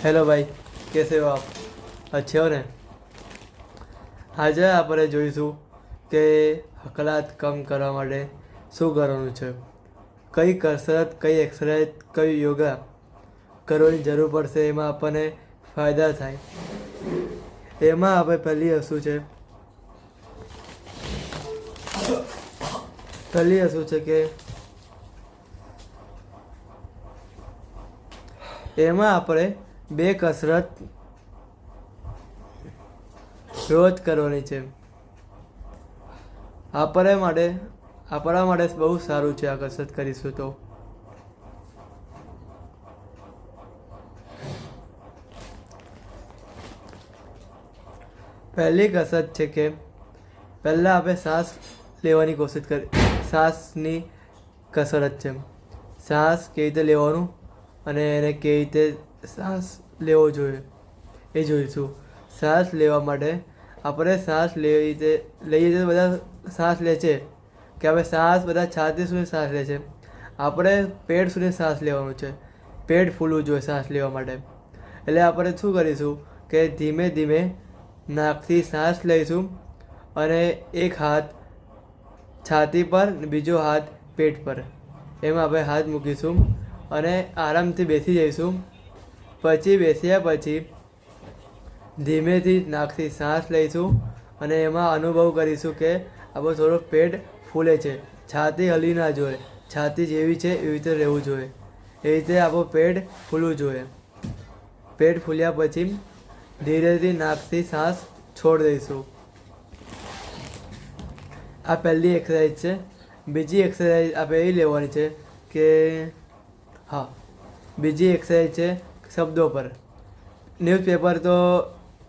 Hello भाई, कैसे हो आप? अच्छे हो ने? આજે આપણે જોઈશું કે હકલાત કમ કરવા માટે શું કરવાનું છે, કઈ કસરત, કઈ એક્સરસાઇઝ, કઈ યોગા કરવાની જરૂર પડશે, એમાં આપણને ફાયદા થાય. એમાં આપણે પહેલી વસ્તુ છે કે એમાં આપણે 2 કસરત રોજ કરવાની છે. આપણા માટે બહુ સારું છે આ કસરત કરીશું તો. પહેલી કસરત છે કે પહેલાં આપણે શ્વાસ લેવાની કોશિશ કરી. શ્વાસની કસરત છે. શ્વાસ કેવી રીતે લેવાનું અને એને કેવી રીતે શ્વાસ લેવો જોઈએ એ જોઈશું. શ્વાસ લેવા માટે આપણે શ્વાસ લઈએ તો બધા શ્વાસ લે છે કે હવે શ્વાસ બધા છાતી સુધી શ્વાસ લે છે. આપણે પેટ સુધી શ્વાસ લેવાનું છે. પેટ ફૂલવું જોઈએ શ્વાસ લેવા માટે. એટલે આપણે શું કરીશું કે ધીમે ધીમે નાકથી શ્વાસ લઈશું અને એક હાથ છાતી પર, બીજો હાથ પેટ પર, એમાં આપણે હાથ મૂકીશું અને આરામથી બેસી જઈશું. પછી બેસ્યા પછી ધીમેથી નાકથી શ્વાસ લઈશું અને એમાં અનુભવ કરીશું કે આપણું થોડું પેટ ફૂલે છે. છાતી હલી ના જોઈએ, છાતી જેવી છે એવી રીતે રહેવું જોઈએ. એ રીતે આપણું પેટ ફૂલવું જોઈએ. પેટ ફૂલ્યા પછી ધીરેથી નાકથી શ્વાસ છોડી દઈશું. આ પહેલી એક્સરસાઇઝ છે. બીજી એક્સરસાઇઝ આપણે એ લેવાની છે કે બીજી એક્સરસાઇઝ છે શબ્દો પર. ન્યૂઝપેપર તો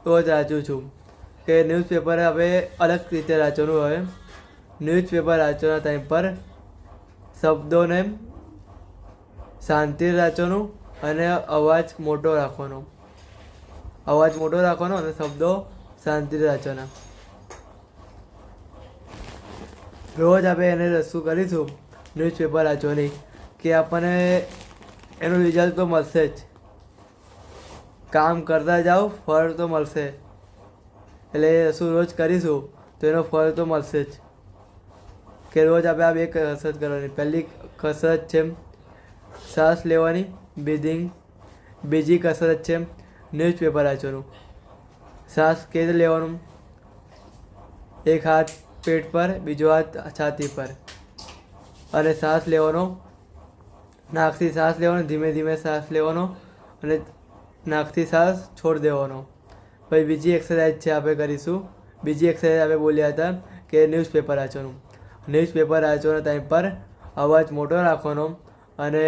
રોજ વાંચું છું કે ન્યૂઝપેપર આપણે અલગ રીતે વાંચવાનું હોય. ન્યૂઝપેપર વાંચવાના ટાઈમ પર શબ્દોને શાંતિ વાંચવાનું અને અવાજ મોટો રાખવાનો. અને શબ્દો શાંતિથી વાંચવાના. રોજ આપણે એને રસ્તું કરીશું ન્યૂઝપેપર વાંચવાની કે આપણને એનું રિઝલ્ટ તો મળશે જ. કામ કરતા જાઓ, ફળ તો મળશે. એટલે એ વસ્તુ રોજ કરીશું તો એનો ફળ તો મળશે જ. કે રોજ આપણે આ 2 કસરત કરવાની. પહેલી કસરત છે શ્વાસ લેવાની, બ્રીધિંગ. બીજી કસરત છે ન્યૂઝપેપર વાંચવાનું. શ્વાસ કેવી રીતે લેવાનું, એક હાથ પેટ પર, બીજો હાથ છાતી પર, અને શ્વાસ લેવાનો. નાકથી શ્વાસ લેવાનો, ધીમે ધીમે શ્વાસ લેવાનો અને નાકથી શ્વાસ છોડી દેવાનો. પછી બીજી એક્સરસાઇઝ છે આપણે કરીશું. બીજી એક્સરસાઇઝ આપણે બોલ્યા હતા કે ન્યૂઝપેપર વાંચવાનું. ન્યૂઝપેપર વાંચવાના ટાઈમ પર અવાજ મોટો રાખવાનો અને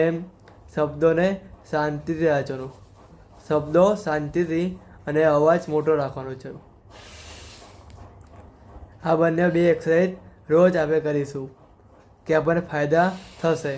શબ્દોને શાંતિથી વાંચવાનું. શબ્દો શાંતિથી અને અવાજ મોટો રાખવાનો છે. આ બંને 2 એક્સરસાઇઝ રોજ આપણે કરીશું કે આપણને ફાયદા થશે.